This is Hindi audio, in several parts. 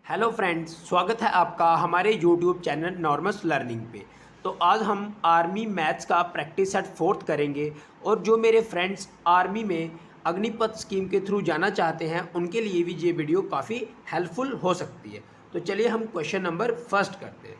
हेलो फ्रेंड्स, स्वागत है आपका हमारे यूट्यूब चैनल नॉर्मस लर्निंग पे। तो आज हम आर्मी मैथ्स का प्रैक्टिस सेट फोर्थ करेंगे और जो मेरे फ्रेंड्स आर्मी में अग्निपथ स्कीम के थ्रू जाना चाहते हैं उनके लिए भी ये वीडियो काफ़ी हेल्पफुल हो सकती है। तो चलिए हम क्वेश्चन नंबर फर्स्ट करते हैं।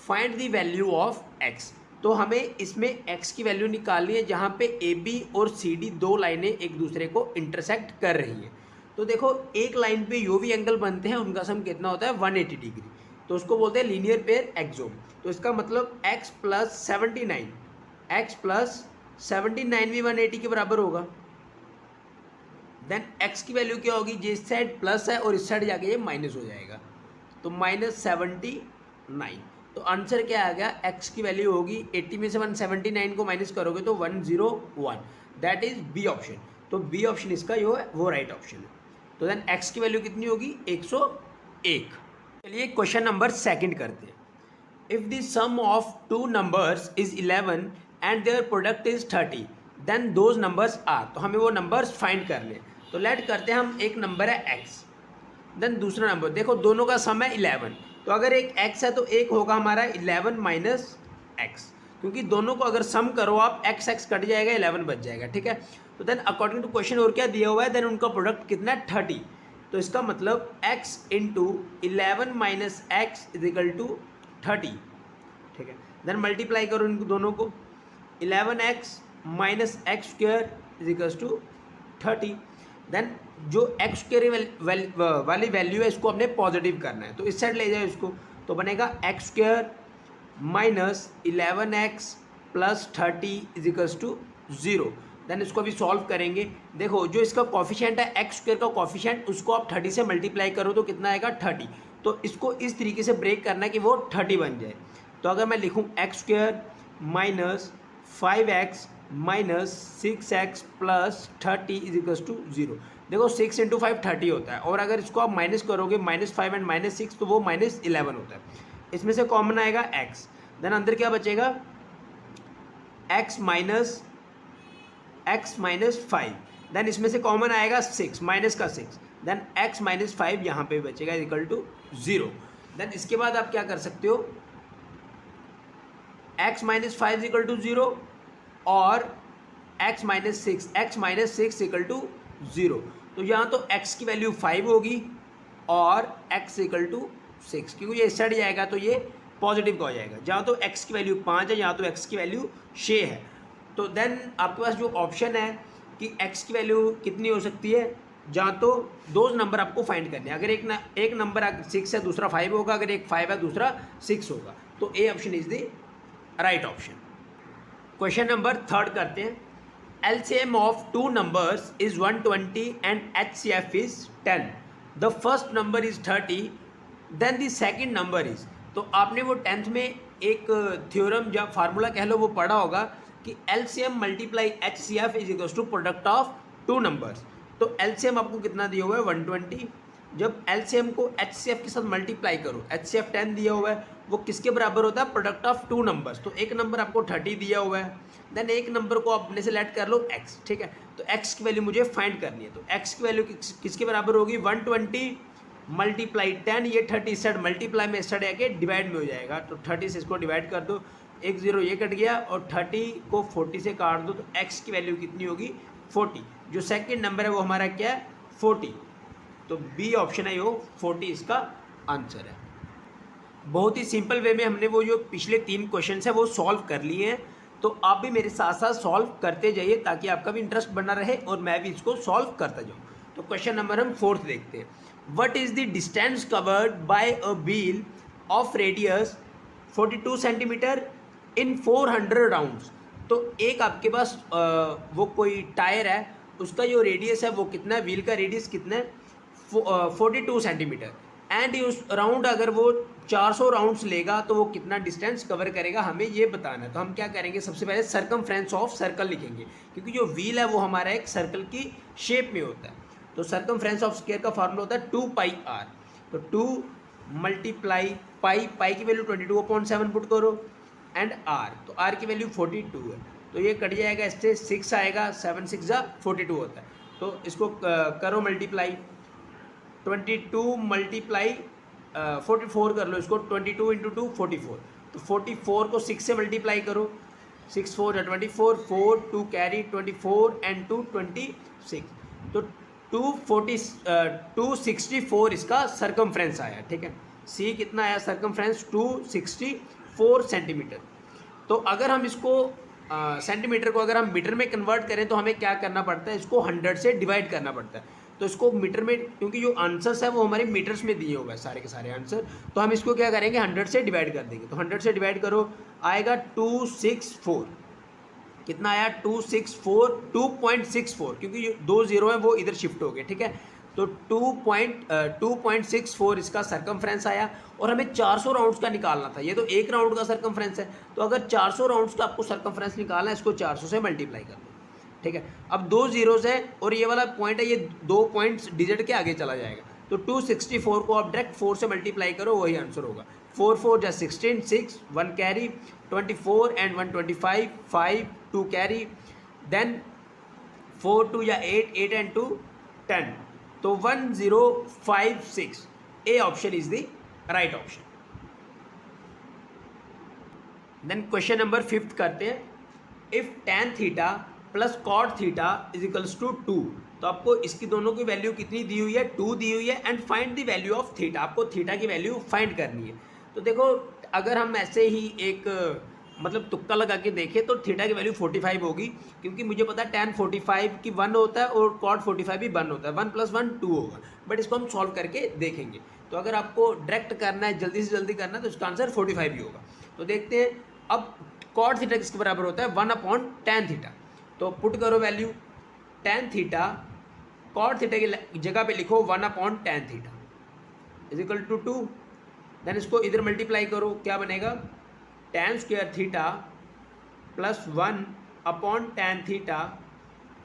Find the value of x. तो हमें इसमें एक्स की वैल्यू निकालनी है जहाँ पे ए बी और सी डी दो लाइनें एक दूसरे को इंटरसेक्ट कर रही हैं। तो देखो, एक लाइन पे जो भी एंगल बनते हैं उनका सम कितना होता है 180 डिग्री। तो उसको बोलते हैं लीनियर पेयर एक्सोम। तो इसका मतलब x प्लस 79, एक्स प्लस 79 भी 180 के बराबर होगा। देन x की वैल्यू क्या होगी, जिस साइड प्लस है और इस साइड जाके ये माइनस हो जाएगा, तो -79। तो आंसर क्या आ गया, x की वैल्यू होगी 80 में से 179 को माइनस करोगे तो 101, दैट इज बी ऑप्शन। तो बी ऑप्शन इसका जो है वो राइट ऑप्शन है। तो देन x की वैल्यू कितनी होगी 101। चलिए क्वेश्चन नंबर सेकंड करते हैं। If the sum of two numbers is 11 and their product is 30 then those numbers are. तो हमें वो नंबर्स फाइंड कर ले। तो लेट करते हैं हम, एक नंबर है x, देन दूसरा नंबर, देखो दोनों का सम है 11। तो अगर एक x है तो एक होगा हमारा 11 माइनस एक्स, क्योंकि दोनों को अगर सम करो आप x x कट जाएगा 11 बच जाएगा, ठीक है। तो देन अकॉर्डिंग टू क्वेश्चन और क्या दिया हुआ है, देन उनका प्रोडक्ट कितना है 30। तो इसका मतलब x into 11 minus x is equal to 30, ठीक है। देन मल्टीप्लाई करो इन दोनों को, 11x minus x square is equals to 30। Then जो एक्स स्क्वायर वाली वैल्यू है इसको हमने पॉजिटिव करना है, तो इस साइड ले जाओ इसको, तो बनेगा x square minus 11x plus 30 is equals to 0। Then इसको अभी सॉल्व करेंगे। देखो, जो इसका कॉफिशिएंट है एक्स स्क्वायर का कॉफिशिएंट, उसको आप 30 से मल्टीप्लाई करो तो कितना आएगा 30। तो इसको इस तरीके से ब्रेक करना है कि वो 30 बन जाए। तो अगर मैं लिखूँ x square minus 5x minus 6x plus 30 is equals to 0। देखो 6 इंटू 5 30 होता है, और अगर इसको आप माइनस करोगे -5 एंड -6 तो वो -11 होता है। इसमें से कॉमन आएगा x, देन अंदर क्या बचेगा x माइनस 5, देन इसमें से कॉमन आएगा 6 माइनस का 6, देन x माइनस 5 यहाँ पे बचेगा इक्वल टू 0। देन इसके बाद आप क्या कर सकते हो, x माइनस 5 इक्वल टू 0 और x माइनस 6 इक्वल टू 0। तो यहाँ तो x की वैल्यू 5 होगी और x इक्वल टू 6, क्योंकि ये सट जाएगा तो ये पॉजिटिव का हो जाएगा। जहाँ तो x की वैल्यू 5 है, यहाँ तो x की वैल्यू 6 है। तो देन आपके पास जो ऑप्शन है कि x की वैल्यू कितनी हो सकती है, जहाँ तो दो नंबर आपको फाइंड करने हैं। अगर एक नंबर 6 है दूसरा 5 होगा, अगर एक 5 है दूसरा 6 होगा, तो A option is the right option. Question number third करते हैं। LCM of two numbers is 120 and HCF is 10. The first number is 30, then the second number is। तो आपने वो 10th में एक थ्योरम या फार्मूला कह लो वो पढ़ा होगा कि LCM multiply HCF is equals to product of two numbers. तो LCM आपको कितना दिया हुआ है 120, जब LCM को HCF के साथ मल्टीप्लाई करो, HCF 10 दिया हुआ है, वो किसके बराबर होता है प्रोडक्ट ऑफ टू नंबर्स। तो एक नंबर आपको 30 दिया हुआ है, देन एक नंबर को आप अपने से लेट कर लो x, ठीक है। तो x की वैल्यू मुझे फाइंड करनी है। तो x की वैल्यू किसके बराबर होगी 120 मल्टीप्लाई 10, ये 30 सेट मल्टीप्लाई में सेट आके डिवाइड में हो जाएगा। तो 30 से इसको डिवाइड कर दो, 1 0 ये कट गया और 30 को 40 से काट दो, तो x की वैल्यू कितनी होगी 40। जो सेकेंड नंबर है वो हमारा क्या है 40। तो बी ऑप्शन है, वो 40 इसका आंसर है। बहुत ही सिंपल वे में हमने वो जो पिछले 3 क्वेश्चन है वो सॉल्व कर लिए हैं। तो आप भी मेरे साथ साथ सॉल्व करते जाइए ताकि आपका भी इंटरेस्ट बना रहे और मैं भी इसको सॉल्व करता जाऊँ। तो क्वेश्चन नंबर हम 4th देखते हैं। What is the distance covered by a wheel of radius 42 centimetre in 400 rounds. तो एक आपके पास वो कोई टायर है, उसका जो रेडियस है वो कितना है, व्हील का रेडियस कितना है 42 सेंटीमीटर, एंड उस राउंड अगर वो 400 राउंड्स लेगा तो वो कितना डिस्टेंस कवर करेगा, हमें ये बताना है। तो हम क्या करेंगे, सबसे पहले सरकमफ्रेंस ऑफ सर्कल लिखेंगे, क्योंकि जो व्हील है वो हमारा एक सर्कल की शेप में होता है। तो सरकमफ्रेंस ऑफ स्क्वायर का फार्मूला होता है 2πr। तो 2 मल्टीप्लाई पाई की वैल्यू 22/7 पुट करो एंड r, तो r की वैल्यू 42 है, तो ये कट जाएगा, इससे 6 आएगा, 7 6 42 होता है। तो इसको करो मल्टीप्लाई, 22 मल्टीप्लाई 44 कर लो इसको, 22 इंटू 2 44, तो 44 को 6 से मल्टीप्लाई करो, 6 4 या 24, 4 2 कैरी 24 एंड 2 26, तो 264 इसका सरकमफ्रेंस आया, ठीक है। सी कितना आया सरकमफ्रेंस 264 सेंटीमीटर। तो अगर हम इसको सेंटीमीटर को अगर हम मीटर में कन्वर्ट करें तो हमें क्या करना पड़ता है, इसको 100 से डिवाइड करना पड़ता है। तो इसको मीटर में, क्योंकि जो आंसर्स है वो हमारे मीटर्स में दिए हुए हैं सारे के सारे आंसर, तो हम इसको क्या करेंगे 100 से डिवाइड कर देंगे। तो 100 से डिवाइड करो, आएगा 264, कितना आया 2.64, क्योंकि जो 2 जीरो है वो इधर शिफ्ट हो गए, ठीक है। तो 2.64 इसका सरकमफ्रेंस आया, और हमें 400 राउंड्स का निकालना था। ये तो एक राउंड का सरकमफ्रेंस है, तो अगर 400 राउंड्स का आपको सरकमफ्रेंस निकालना है, इसको 400 से मल्टीप्लाई कर दो, ठीक है। अब 2 जीरोज़ है और ये वाला पॉइंट है, ये 2 पॉइंट्स डिजिट के आगे चला जाएगा, तो 264 को आप डायरेक्ट 4 से मल्टीप्लाई करो, वही आंसर होगा। 4 4 जा 16, 6 1 कैरी 24 एंड 1 25, 5 2 कैरी, देन 4 2 या 8 8 एंड 2 10, तो 1056, A option is the right option. Then question number 5 करते हैं। If tan theta plus cot theta is equals to 2, तो आपको इसकी दोनों की वैल्यू कितनी दी हुई है, 2 दी हुई है, and find the value of theta, आपको थीटा की वैल्यू फाइंड करनी है। तो देखो अगर हम ऐसे ही एक मतलब तुक्का लगा के देखें तो थीटा की वैल्यू 45 होगी, क्योंकि मुझे पता है tan 45 की 1 होता है और cot 45 भी 1 होता है, 1 + 1 2 होगा, बट इसको हम सॉल्व करके देखेंगे। तो अगर आपको डायरेक्ट करना है, जल्दी से जल्दी करना है, तो इसका आंसर 45 ही होगा। तो देखते हैं, अब cot थीटा किसके बराबर होता है, 1/tan थीटा, तो पुट करो value, tan theta cot theta की जगह पे लिखो 1/tan theta is equal to 2, then इसको इधर मल्टीप्लाई करो, क्या बनेगा tan square theta plus 1/tan theta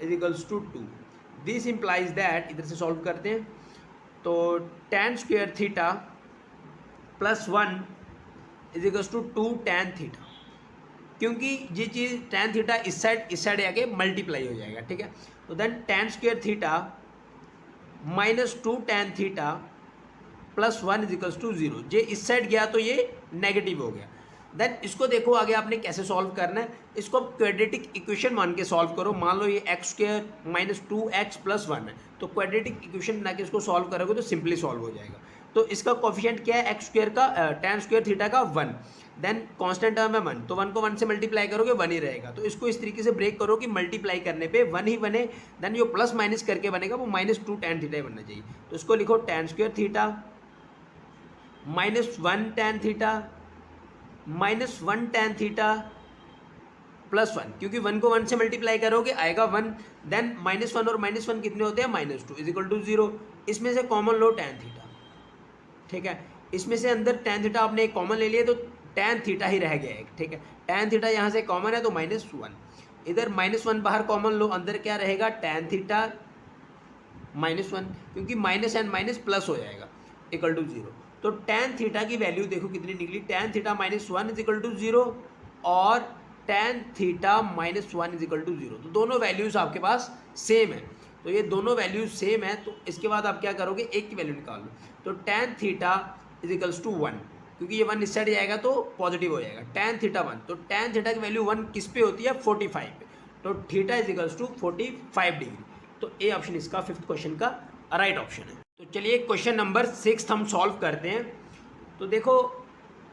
is equals to 2। This implies that, इधर से सॉल्व करते हैं, तो tan square theta plus 1 is equals to 2tan theta, क्योंकि ये चीज़ tan थीटा इस साइड आके मल्टीप्लाई हो जाएगा, ठीक है। तो then tan square theta minus 2tan theta plus 1 is equals to 0, ये इस साइड गया तो ये नेगेटिव हो गया। देन इसको देखो आगे आपने कैसे सॉल्व करना है, इसको क्वाड्रेटिक इक्वेशन मान के सॉल्व करो। मान लो ये x square minus 2x plus 1 है, तो क्वाड्रेटिक इक्वेशन बना के इसको सॉल्व करोगे तो सिंपली सॉल्व हो जाएगा। तो इसका कोफिशिएंट क्या है, एक्स स्क्वायर का tan स्क्वायर थीटा का 1, देन कांस्टेंट टर्म है 1, तो 1 को 1 से मल्टीप्लाई करोगे 1 ही रहेगा। तो इसको इस तरीके से ब्रेक करो कि मल्टीप्लाई करने पे 1 ही बने, देन जो प्लस माइनस करके बनेगा वो -2tan थीटा बनना चाहिए। तो इसको लिखो tan square theta minus 1tan theta minus 1tan theta plus 1, क्योंकि 1 को 1 से मल्टीप्लाई करोगे आएगा 1, देन -1 और -1 कितने होते हैं, -2 इज इक्वल टू 0। इसमें से कॉमन लो tan थीटा, ठीक है। इसमें से अंदर tan थीटा आपने एक कॉमन ले लिया तो tan थीटा ही रह गया एक, ठीक है। tan थीटा यहाँ से कॉमन है तो -1, इधर -1 बाहर कॉमन लो, अंदर क्या रहेगा tan थीटा -1, क्योंकि माइनस एंड माइनस प्लस हो जाएगा इक्वल टू 0। तो tan थीटा की वैल्यू देखो कितनी निकली, tan theta -1 is equal to 0 और tan theta -1 is equal to 0, तो दोनों वैल्यूज़ आपके पास सेम है। तो ये दोनों वैल्यूज सेम है, तो इसके बाद आप क्या करोगे, एक की वैल्यू निकाल लो। तो tan theta is equals to 1, क्योंकि ये 1 इस साइड जाएगा तो पॉजिटिव हो जाएगा, tan थीटा 1, तो tan थीटा की वैल्यू 1 किस पे होती है, 45 पे, तो theta is equals to 45 degree. तो ए ऑप्शन इसका 5th क्वेश्चन का राइट ऑप्शन है। तो चलिए क्वेश्चन नंबर 6 हम सॉल्व करते हैं। तो देखो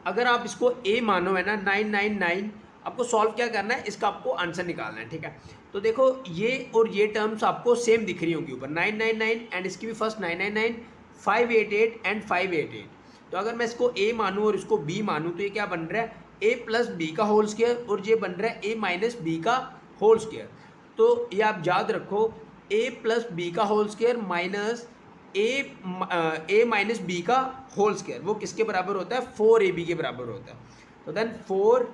अगर आप इसको ए मानो है ना 999, आपको सॉल्व क्या करना है, इसका आपको आंसर निकालना है, ठीक है। तो देखो ये और ये टर्म्स आपको सेम दिख रही होंगी ऊपर, 999 एंड इसकी भी फर्स्ट 999, 588 एंड 588। तो अगर मैं इसको ए मानूँ और इसको बी मानूँ तो ये क्या बन रहा है, ए प्लस बी का होल स्क्वायर, और ये बन रहा है ए माइनस बी का होल स्क्वायर। तो ये आप याद रखो, ए प्लस बी का होल स्क्वायर माइनस ए माइनस बी का होल स्क्वायर, वो किसके बराबर होता है, 4ab के बराबर होता है। तो देन 4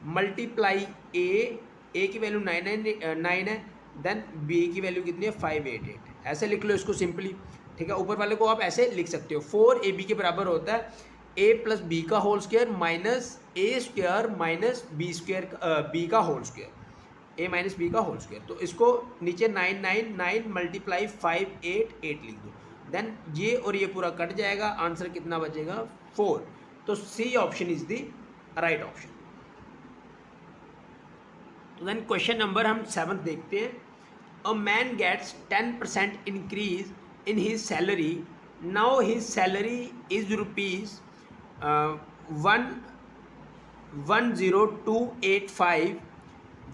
मल्टीप्लाई ए की वैल्यू 999 है, देन बी की वैल्यू कितनी है 588, ऐसे लिख लो इसको सिंपली, ठीक है। ऊपर वाले को आप ऐसे लिख सकते हो, 4ab के बराबर होता है ए प्लस बी का whole square minus a square minus b square b का whole square, a minus b का होल स्क्वायर। तो इसको नीचे 999 मल्टीप्लाई 588 लिख दो, देन ये और ये पूरा कट जाएगा, आंसर कितना बचेगा 4। तो C option is the right option. तो देन क्वेश्चन नंबर हम 7 देखते हैं। A man gets 10% increase in his salary, now his salary is rupees 10285,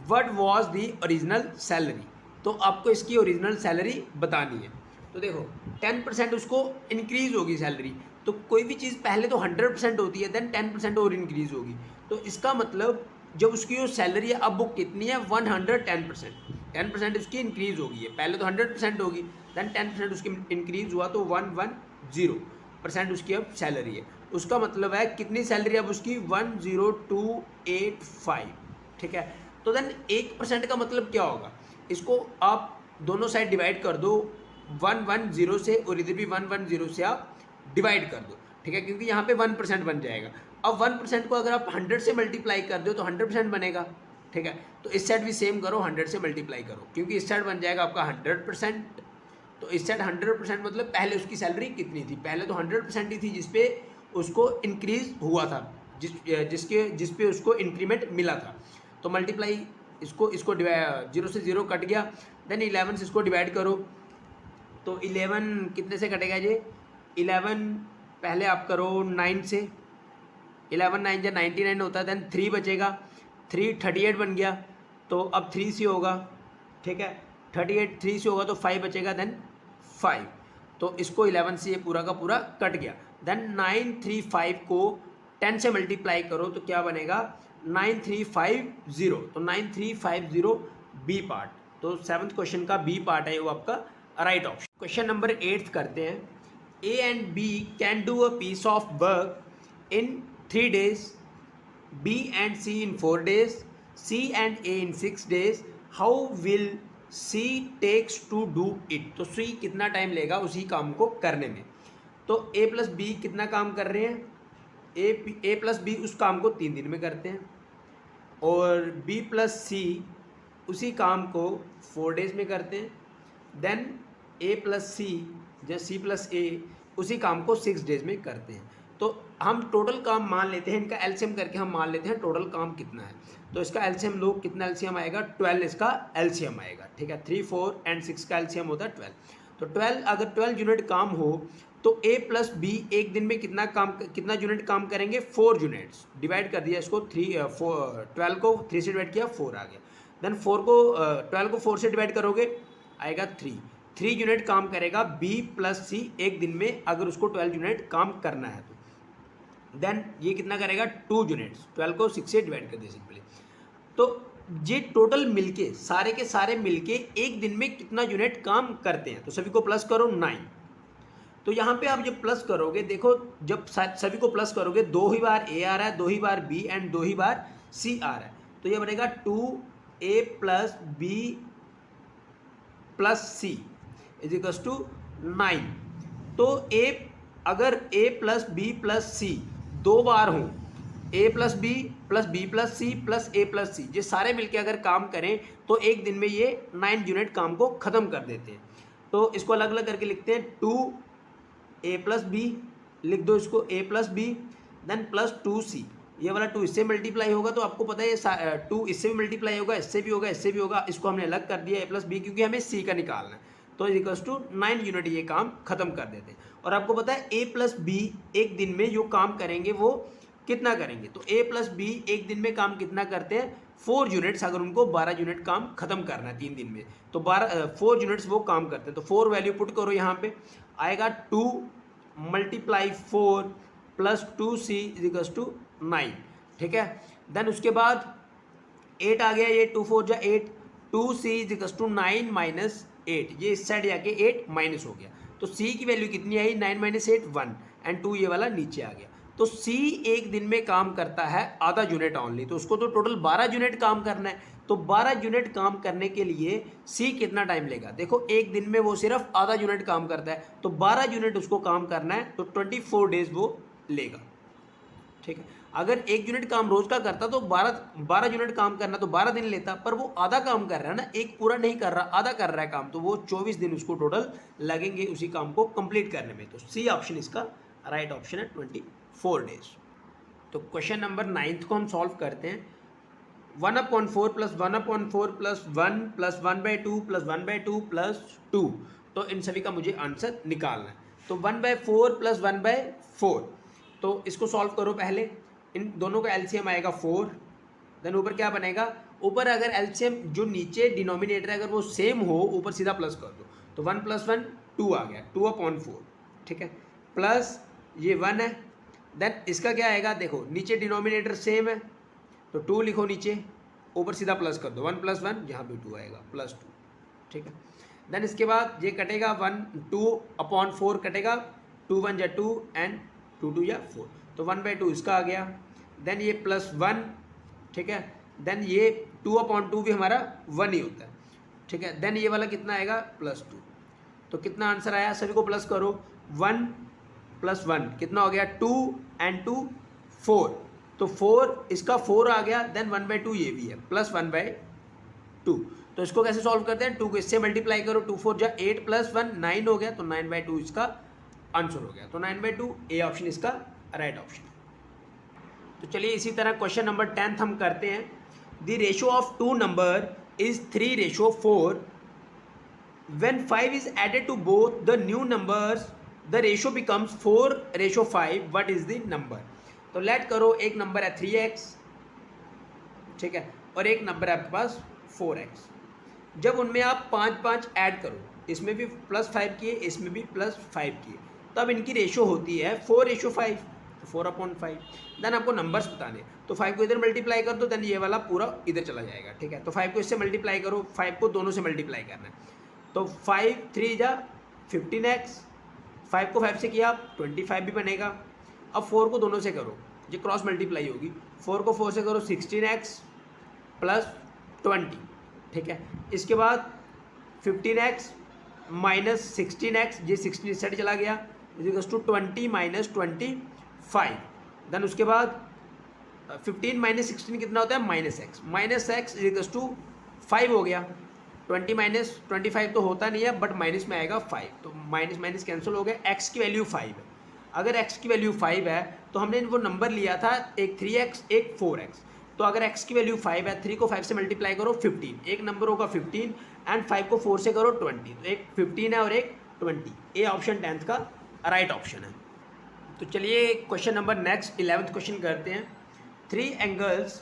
what was the original salary. तो आपको इसकी ओरिजिनल सैलरी बतानी है। तो देखो 10% उसको इंक्रीज होगी सैलरी, तो कोई भी चीज़ पहले तो 100% होती है, देन 10% और इंक्रीज होगी। तो इसका मतलब जब उसकी जो सैलरी है अब वो कितनी है 110%, 10% उसकी इंक्रीज होगी है, पहले तो 100% होगी, देन 10% उसकी इंक्रीज हुआ तो 110% उसकी अब सैलरी है। उसका मतलब है कितनी सैलरी अब उसकी 10285, ठीक है। तो देन 1% का मतलब क्या होगा, इसको आप दोनों साइड डिवाइड कर दो, 110 से और इधर भी 110 से आप डिवाइड कर दो, ठीक है, क्योंकि यहाँ पे 1% बन जाएगा। अब 1% को अगर आप 100 से मल्टीप्लाई कर दो तो 100% बनेगा, ठीक है। तो इस साइड भी सेम करो, 100 से मल्टीप्लाई करो, क्योंकि इस साइड बन जाएगा आपका 100%। तो इस साइड 100% मतलब पहले उसकी सैलरी कितनी थी, पहले तो 100% ही थी जिसपे उसको इंक्रीज हुआ था, जिस पे उसको इंक्रीमेंट मिला था। तो मल्टीप्लाई इसको 0 से 0 कट गया, देन 11 से इसको डिवाइड करो, तो 11 कितने से कटेगा ये 11, पहले आप करो 9 से, 11 9 जब 99 होता है, देन 3 बचेगा, 3 38 बन गया, तो अब 3 से होगा, ठीक है, 38 3 से होगा तो 5 बचेगा, देन 5। तो इसको 11 से ये पूरा का पूरा कट गया, देन 935 को 10 से मल्टीप्लाई करो तो क्या बनेगा 9350, तो 9350 बी पार्ट। तो 7th क्वेश्चन का बी पार्ट है वो आपका राइट ऑप्शन। क्वेश्चन नंबर 8 करते हैं। A and B can do a piece of work in 3 days, B and C in 4 days, C and A in 6 days, how will C takes to do it। तो C कितना टाइम लेगा उसी काम को करने में। तो A प्लस बी कितना काम कर रहे हैं, ए प्लस बी उस काम को 3 दिन में करते हैं, और B प्लस सी उसी काम को 4 days में करते हैं, देन A प्लस सी या C प्लस ए उसी काम को 6 days में करते हैं। तो हम टोटल काम मान लेते हैं, इनका एलसीएम करके हम मान लेते हैं टोटल काम कितना है। तो इसका एलसीएम लो, कितना एलसीएम आएगा 12 इसका एलसीएम आएगा, ठीक है। 3 4 एंड 6 का एलसीएम होता है 12। तो 12 अगर 12 यूनिट काम हो तो ए प्लस बी एक दिन में कितना यूनिट काम करेंगे 4 यूनिट्स। डिवाइड कर दिया इसको 12 को 3 से डिवाइड किया 4 आ गया, देन 12 को 4 से डिवाइड करोगे आएगा 3 यूनिट काम करेगा बी प्लस सी एक दिन में, अगर उसको 12 यूनिट काम करना है तो देन ये कितना करेगा 2 यूनिट्स, 12 को 6 से डिवाइड कर दिया सिंपली। तो ये टोटल मिलके सारे के सारे मिलके एक दिन में कितना यूनिट काम करते हैं, तो सभी को प्लस करो 9। तो यहाँ पे आप जब प्लस करोगे, देखो जब सभी को प्लस करोगे 2 ही बार ए आ रहा है, 2 ही बार बी एंड 2 ही बार सी आ रहा है, तो ये बनेगा 2a plus b plus c is equal to 9। तो अगर a plus b plus c 2 बार हों, a plus b plus c plus a plus c, ये सारे मिलके अगर काम करें तो एक दिन में ये 9 यूनिट काम को ख़त्म कर देते हैं। तो इसको अलग अलग करके लिखते हैं, 2a प्लस बी लिख दो, इसको a plus B, then plus 2c, ये वाला 2 इससे मल्टीप्लाई होगा तो आपको पता है ये 2 इससे भी मल्टीप्लाई होगा, इससे भी होगा, इससे भी होगा, इसको हमने अलग कर दिया a प्लस बी क्योंकि हमें c का निकालना है। तो इक्वल्स टू 9 यूनिट ये काम खत्म कर देते हैं। और आपको पता है a प्लस बी एक दिन में जो काम करेंगे वो कितना करेंगे, तो a प्लस बी एक दिन में काम कितना करते हैं 4 यूनिट्स, अगर उनको 12 यूनिट काम खत्म करना है 3 दिन में तो 4 यूनिट्स वो काम करते हैं। तो 4 वैल्यू पुट करो यहाँ पे, आएगा 2 multiply 4 plus 2c is equals to 9, ठीक है। देन उसके बाद 8 आ गया, ये 2 4 जा 8, 2c is equals to 9 minus 8, ये इस साइड जाके 8 माइनस हो गया, तो c की वैल्यू कितनी आई 9 माइनस 8 1 एंड 2 ये वाला नीचे आ गया। तो c एक दिन में काम करता है आधा यूनिट ऑनली, तो उसको तो टोटल 12 यूनिट काम करना है, तो 12 यूनिट काम करने के लिए c कितना टाइम लेगा, देखो एक दिन में वो सिर्फ आधा यूनिट काम करता है, तो 12 यूनिट उसको काम करना है, तो 24 डेज वो लेगा। ठीक है। अगर 1 यूनिट काम रोज का करता तो 12 यूनिट काम करना तो 12 दिन लेता, पर वो आधा काम कर रहा है ना, एक पूरा नहीं कर रहा, आधा कर रहा है काम, तो वो 24 दिन उसको टोटल लगेंगे उसी काम को कंप्लीट करने में। तो सी ऑप्शन इसका राइट ऑप्शन है, 24 डेज। तो क्वेश्चन नंबर 9 को हम सॉल्व करते हैं। 1/4 plus 1/4 plus 1 plus 1/2 plus 1/2 plus 2, तो इन सभी का मुझे आंसर निकालना है। तो 1/4 प्लस 1/4, तो इसको सॉल्व करो पहले। इन दोनों का एलसीएम आएगा 4, देन ऊपर क्या बनेगा, ऊपर अगर एलसीएम जो नीचे डिनोमिनेटर है अगर वो सेम हो, ऊपर सीधा प्लस कर दो, तो 1 + 1 2 आ गया, 2/4, ठीक है, प्लस ये 1 है, देन इसका क्या आएगा, देखो नीचे डिनोमिनेटर सेम है तो 2 लिखो नीचे, ऊपर सीधा प्लस कर दो, 1 + 1 यहाँ पे 2 आएगा, +2, ठीक है। देन इसके बाद ये कटेगा 2/4 कटेगा, 2 × 1 = 2 एंड 2 × 2 = 4, तो 1/2 इसका आ गया। देन ये +1, ठीक है, देन ये 2/2 भी हमारा 1 ही होता है, ठीक है। देन ये वाला कितना आएगा, +2, तो कितना आंसर आया, सभी को प्लस करो, 1 + 1 कितना हो गया, 2 एंड 2 4, तो 4 इसका 4 आ गया, देन 1/2 ये भी है, +1/2। तो इसको कैसे सॉल्व करते हैं, 2 को इससे मल्टीप्लाई करो, 2 4 = 8 + 1 9 हो गया, तो 9/2 इसका आंसर हो गया। तो 9/2 ए ऑप्शन इसका राइट ऑप्शन। तो चलिए इसी तरह क्वेश्चन नंबर 10 हम करते हैं। The ratio of 2 number is 3:4। When 5 is added to both the new numbers, the ratio becomes 4:5. What is the number? तो लेट करो, एक नंबर है 3x, ठीक है, और एक नंबर है आपके पास 4x। जब उनमें आप 5 ऐड करो, इसमें भी +5 किए, इसमें भी +5 किए, तब इनकी रेशो होती है 4:5, तो 4/5। देन आपको नंबर्स बताने, तो 5 को इधर मल्टीप्लाई कर दो, देन ये वाला पूरा इधर चला जाएगा, ठीक है। तो 5 को इससे मल्टीप्लाई करो, 5 को दोनों से मल्टीप्लाई करना है, तो 5 3 = 15x, 5 को 5 से किया 25 भी बनेगा। अब 4 को दोनों से करो, ये क्रॉस मल्टीप्लाई होगी, 4 को 4 से करो 16x + 20, ठीक है। इसके बाद 15x - 16x, ये 16 सेट चला गया, = 20 - 25। देन उसके बाद 15 - 16 कितना होता है, -x, -x = 5 हो गया। 20 - 25 तो होता नहीं है, बट माइनस में आएगा 5, तो माइनस माइनस कैंसिल हो गया। x की वैल्यू 5 है, अगर x की वैल्यू 5 है तो हमने वो नंबर लिया था, एक 3x एक 4x, तो अगर x की वैल्यू 5 है, 3 को 5 से मल्टीप्लाई करो 15, एक नंबर होगा 15, एंड 5 को 4 से करो 20, तो एक 15 है और एक 20। ए ऑप्शन 10th का राइट ऑप्शन है। तो चलिए question number next 11th question करते हैं। 3 angles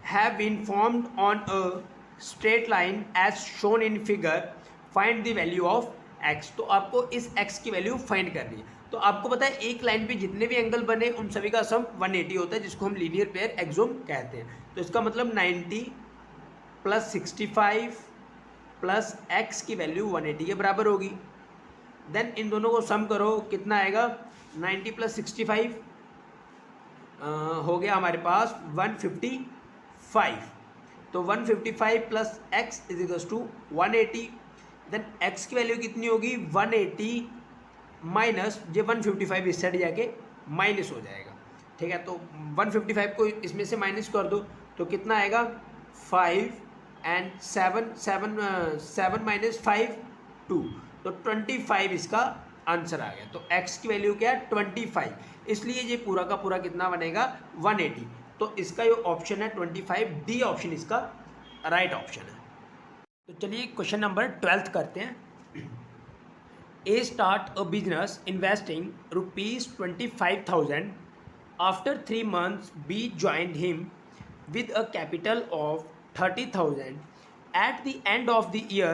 have been formed on a straight line as shown in figure, find the value of x। तो आपको इस x की वैल्यू फाइंड करनी है। तो आपको पता है एक लाइन पे जितने भी एंगल बने उन सभी का सम 180 होता है, जिसको हम लीनियर पेयर एक्सोम कहते हैं। तो इसका मतलब 90 + 65 + x की वैल्यू 180 के बराबर होगी। देन इन दोनों को सम करो, कितना आएगा, 90 + 65 हो गया हमारे पास 155, तो 155 + x = 180। देन x की वैल्यू कितनी होगी, 180 माइनस ये 155 इस साइड जाके माइनस हो जाएगा, ठीक है। तो 155 को इसमें से माइनस कर दो, तो कितना आएगा, 5 एंड 7 - 5 2, तो 25 इसका आंसर आ गया। तो x की वैल्यू क्या है, 25, इसलिए ये पूरा का पूरा कितना बनेगा, 180। तो इसका जो ऑप्शन है 25, डी ऑप्शन इसका राइट ऑप्शन है। तो चलिए क्वेश्चन नंबर 12th करते हैं। A start a business investing ₹25,000. After 3 months, B joined him with a capital of 30,000. At the end of the year,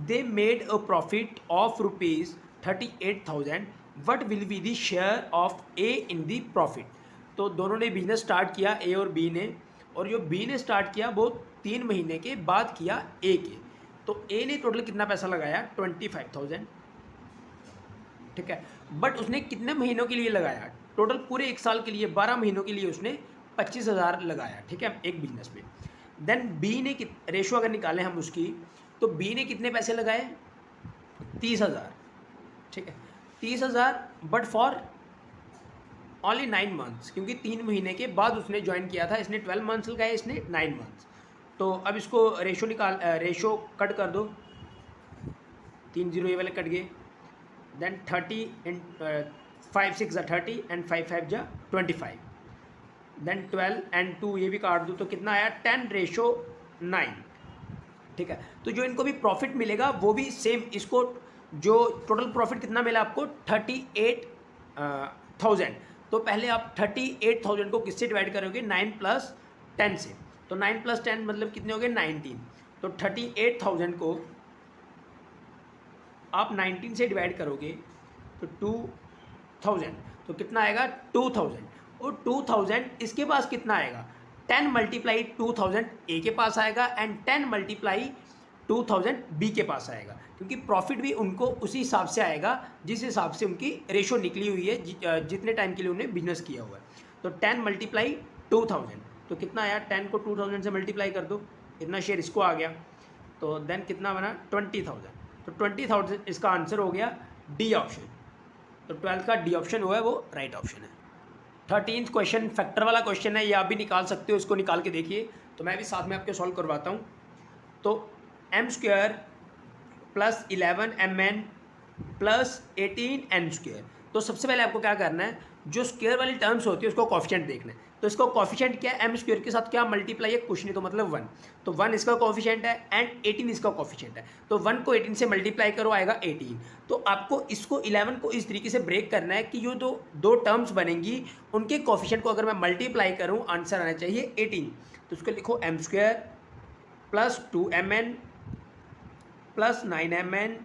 they made a profit of ₹38,000. What will be the share of A in the profit? तो दोनों ने बिजनेस स्टार्ट किया, ए और बी ने, और जो बी ने स्टार्ट किया वो 3 महीने के बाद किया ए के। तो ए ने टोटल कितना पैसा लगाया, 25,000, ठीक है, बट उसने कितने महीनों के लिए लगाया, टोटल पूरे 1 साल के लिए, 12 महीनों के लिए उसने 25,000 लगाया, ठीक है, एक बिजनेस में। देन बी ने रेशो अगर निकालें हम उसकी, तो बी ने कितने पैसे लगाए, 30,000, ठीक है, 30,000, बट फॉर ओनली 9 मंथ्स, क्योंकि 3 महीने के बाद उसने ज्वाइन किया था। इसने 12 मंथ्स लगाए, इसने 9 मंथ्स। तो अब इसको रेशो कट कर दो, 3 जीरो ये वाले कट गए। देन 30 इन 5 6 ज़ा 30 एंड 5 5 ज़ा 25। देन 12 एंड 2 ये भी काट दो, तो कितना आया 10:9। ठीक है, तो जो इनको भी प्रॉफिट मिलेगा वो भी सेम, इसको जो टोटल प्रॉफिट कितना मिला आपको 38,000। तो पहले आप 38,000 को किससे डिवाइड करोगे, 9 + 10 से। तो 9 + 10 मतलब कितने हो गए 19। तो 38,000 को आप 19 से डिवाइड करोगे तो 2,000, तो कितना आएगा 2,000। और 2,000 इसके पास कितना आएगा 10 × 2,000 ए के पास आएगा एंड 10 × 2,000 बी के पास आएगा, क्योंकि प्रॉफिट भी उनको उसी हिसाब से आएगा जिस हिसाब से उनकी रेशो निकली हुई है, जितने टाइम के लिए उन्हें बिजनेस किया हुआ है। तो 10 × 2,000, तो कितना आया 10 को 2,000 से मल्टीप्लाई कर दो, इतना शेयर इसको आ गया। तो देन कितना बना 20,000। तो 20,000 इसका आंसर हो गया डी ऑप्शन। तो 12 का डी ऑप्शन हुआ है वो राइट ऑप्शन है। 13th क्वेश्चन फैक्टर वाला क्वेश्चन है, ये आप भी निकाल सकते हो, इसको निकाल के देखिए। तो मैं भी साथ में आपके सॉल्व करवाता हूँ। तो m² + 11mn + 18n²। तो सबसे पहले आपको क्या करना है, जो स्क्वायर वाली टर्म्स होती है उसको कॉफिशिएंट देखना है। तो इसका कॉफिशिएंट क्या है, m² के साथ क्या मल्टीप्लाई है, कुछ नहीं तो मतलब 1। तो 1 इसका कॉफिशिएंट है एंड 18 इसका कॉफिशिएंट है। तो 1 को 18 से मल्टीप्लाई करो आएगा 18। तो आपको इसको 11 को इस तरीके से ब्रेक करना है कि जो दो टर्म्स बनेंगी उनके कॉफिशिएंट को अगर मैं मल्टीप्लाई करूँ आंसर आना चाहिए 18। तो उसको लिखो m² + 2mn + 9mn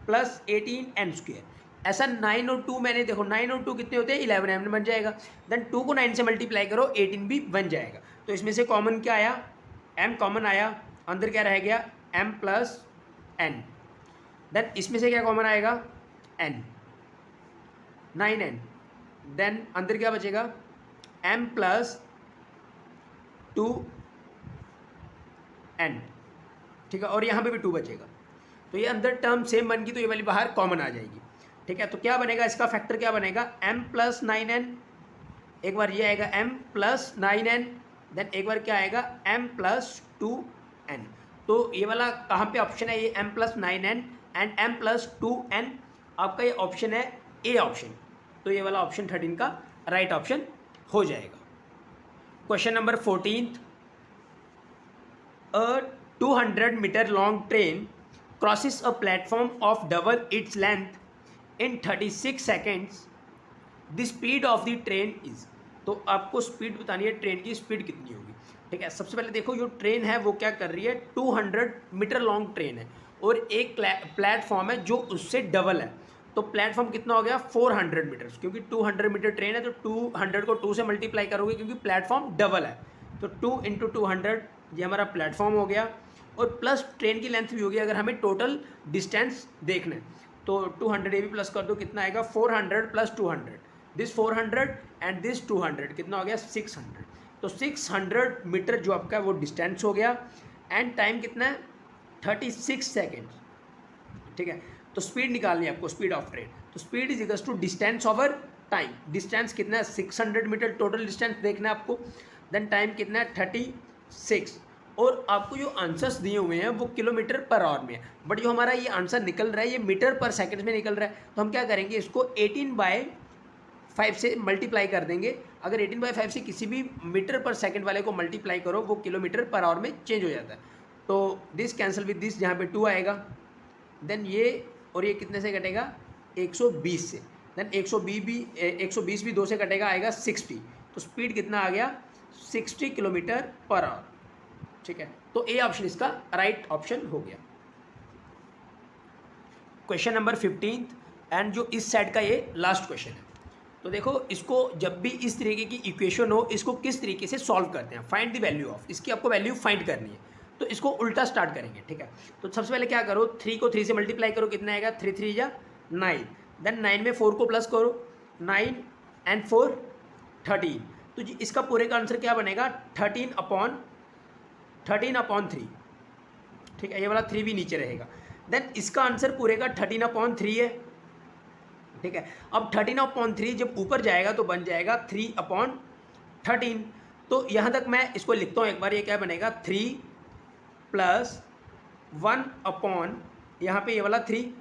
+ 18n²। ऐसा 9 और 2 मैंने देखो 9 और 2 कितने होते हैं 11m बन जाएगा। देन 2 को 9 से मल्टीप्लाई करो 18 भी बन जाएगा। तो इसमें से कॉमन क्या आया, m कॉमन आया, अंदर क्या रह गया m + n। देन इसमें से क्या कॉमन आएगा n 9n। देन अंदर क्या बचेगा m + 2n। ठीक है, और यहाँ पे भी 2 बचेगा। तो ये अंदर टर्म सेम बन गई, तो ये वाली बाहर कॉमन आ जाएगी। ठीक है, तो क्या बनेगा इसका फैक्टर, क्या बनेगा m + 9n। एक बार ये आएगा m + 9n, देन एक बार क्या आएगा m + 2n। तो ये वाला कहाँ पे ऑप्शन है, ये m + 9n and m + 2n, आपका ये ऑप्शन है ए ऑप्शन। तो ये वाला ऑप्शन 13 का राइट ऑप्शन हो जाएगा। Question number 14th, a 200-meter long train crosses a platform of double its length in 36 seconds. The speed of the train is। तो आपको स्पीड बतानी है, ट्रेन की स्पीड कितनी होगी। ठीक है, सबसे पहले देखो जो ट्रेन है वो क्या कर रही है, 200 मीटर लॉन्ग ट्रेन है और एक प्लेटफॉर्म है जो उससे डबल है। तो प्लेटफॉर्म कितना हो गया 400 मीटर्स, क्योंकि 200 मीटर ट्रेन है तो 200 को 2 से मल्टीप्लाई करोगे क्योंकि प्लेटफॉर्म डबल है। तो 2 × 200 ये हमारा प्लेटफॉर्म हो गया, और प्लस ट्रेन की लेंथ भी होगी अगर हमें टोटल डिस्टेंस देखना है। तो 200 ये भी प्लस कर दो, कितना आएगा 400 + 200, दिस 400 एंड दिस 200, कितना हो गया 600। तो 600 मीटर जो आपका वो डिस्टेंस हो गया एंड टाइम कितना है 36 सेकेंड। ठीक है, तो स्पीड निकालनी है आपको, स्पीड ऑफ ट्रेन। तो speed is equals to distance over time. Distance कितना है 600 मीटर टोटल डिस्टेंस देखना है आपको। देन टाइम कितना है 36, और आपको जो आंसर्स दिए हुए हैं वो किलोमीटर पर आवर में है, बट जो हमारा ये आंसर निकल रहा है ये मीटर पर सेकंड में निकल रहा है। तो हम क्या करेंगे, इसको 18/5 से मल्टीप्लाई कर देंगे। अगर 18/5 से किसी भी मीटर पर सेकंड वाले को मल्टीप्लाई करो वो किलोमीटर पर आवर में चेंज हो जाता है। तो दिस कैंसिल विद दिस, यहाँ पे 2 आएगा। देन ये और ये कितने से कटेगा 120 से। देन 120 भी 2 से कटेगा, आएगा 60। तो स्पीड कितना आ गया 60 किलोमीटर पर आवर। ठीक है, तो ए ऑप्शन इसका राइट ऑप्शन हो गया। क्वेश्चन नंबर 15th एंड जो इस साइड का ये लास्ट क्वेश्चन है। तो देखो इसको जब भी इस तरीके की इक्वेशन हो इसको किस तरीके से सॉल्व करते हैं, फाइंड द वैल्यू ऑफ, इसकी आपको वैल्यू फाइंड करनी है। तो इसको उल्टा स्टार्ट करेंगे। ठीक है, तो सबसे पहले क्या करो 3 को 3 से मल्टीप्लाई करो, कितना आएगा 3 3 या 9। देन 9 में 4 को प्लस करो, 9 एंड 4 13। तो जी इसका पूरे का आंसर क्या बनेगा 13/3। ठीक है, ये वाला 3 भी नीचे रहेगा। देन इसका आंसर पूरे का 13/3 है। ठीक है। अब 13/3 जब ऊपर जाएगा तो बन जाएगा 3/13। तो यहाँ तक मैं इसको लिखता हूँ एक बार, ये क्या बनेगा 3 + 1/, यहाँ पे ये वाला 3,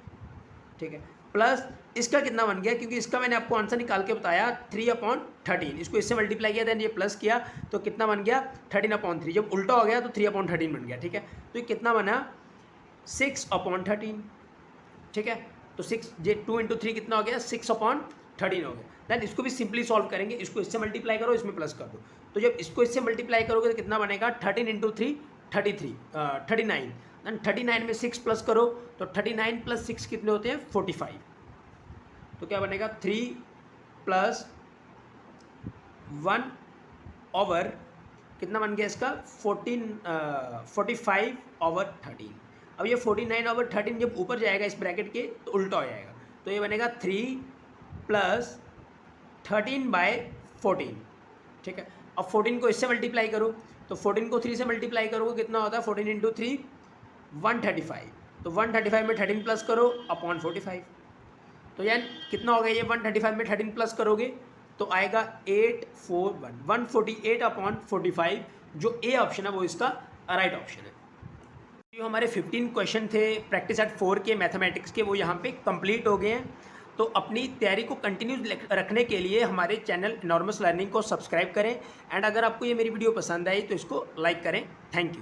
ठीक है, प्लस इसका कितना बन गया, क्योंकि इसका मैंने आपको आंसर निकाल के बताया 3/13, इसको इससे मल्टीप्लाई किया देन ये प्लस किया तो कितना बन गया 13/3। जब उल्टा हो गया तो 3/13 बन गया, ठीक है। तो ये कितना बना 6/13, ठीक है। तो 6 2 × 3 कितना हो गया 6/13 हो गया। देन इसको भी सिंपली सॉल्व करेंगे, इसको इससे मल्टीप्लाई करो, इसमें प्लस कर दो। तो जब इसको इससे मल्टीप्लाई करोगे तो कितना बनेगा 13 × 3 39। देन 39 में 6 प्लस करो तो 39 + 6 कितने होते हैं 45। तो क्या बनेगा 3 + 1/, कितना बन गया इसका 45/13। अब ये 49/13 जब ऊपर जाएगा इस ब्रैकेट के तो उल्टा हो जाएगा, तो ये बनेगा 3 + 13/14, ठीक है। अब 14 को इससे मल्टीप्लाई करो तो 14 को 3 से मल्टीप्लाई करोगे कितना होता है 14 × 3 135। तो 135 में 13 प्लस करो अपॉन 45। तो यानी कितना हो गया ये 135 में 13 प्लस करोगे तो आएगा 148/45, जो ए ऑप्शन है वो इसका राइट ऑप्शन है। जो हमारे 15 क्वेश्चन थे प्रैक्टिस सेट 4 के मैथमेटिक्स के वो यहाँ पे कंप्लीट हो गए हैं। तो अपनी तैयारी को कंटिन्यू रखने के लिए हमारे चैनल इनॉर्मस लर्निंग को सब्सक्राइब करें, एंड अगर आपको ये मेरी वीडियो पसंद आई तो इसको लाइक करें। Thank you.